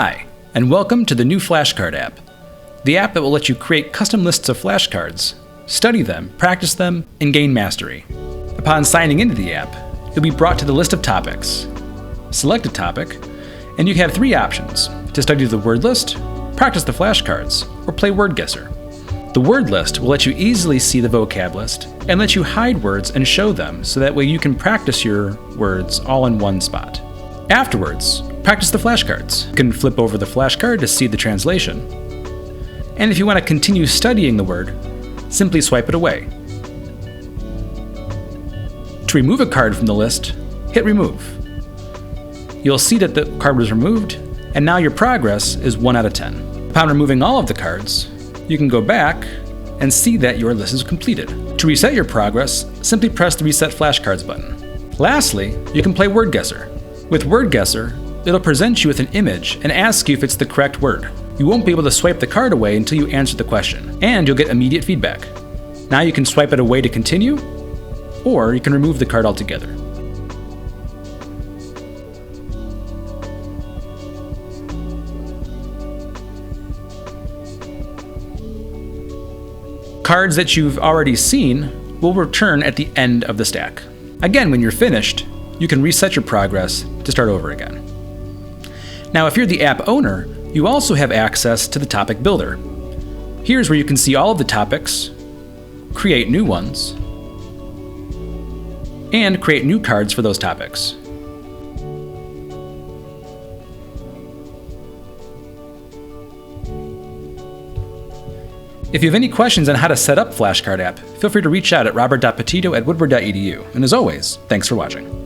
Hi, and welcome to the new Flashcard app, the app that will let you create custom lists of flashcards, study them, practice them, and gain mastery. Upon signing into the app, you'll be brought to the list of topics. Select a topic, and you have three options: to study the word list, practice the flashcards, or play word guesser. The word list will let you easily see the vocab list and let you hide words and show them so that way you can practice your words all in one spot. Afterwards, practice the flashcards. You can flip over the flashcard to see the translation. And if you want to continue studying the word, simply swipe it away. To remove a card from the list, hit remove. You'll see that the card was removed, and now your progress is 1 out of 10. Upon removing all of the cards, you can go back and see that your list is completed. To reset your progress, simply press the Reset Flashcards button. Lastly, you can play Word Guesser. With Word Guesser, it'll present you with an image and ask you if it's the correct word. You won't be able to swipe the card away until you answer the question, and you'll get immediate feedback. Now you can swipe it away to continue, or you can remove the card altogether. Cards that you've already seen will return at the end of the stack. Again, when you're finished, you can reset your progress to start over again. Now, if you're the app owner, you also have access to the topic builder. Here's where you can see all of the topics, create new ones, and create new cards for those topics. If you have any questions on how to set up Flashcard app, feel free to reach out at robert.petito@woodward.edu. And as always, thanks for watching.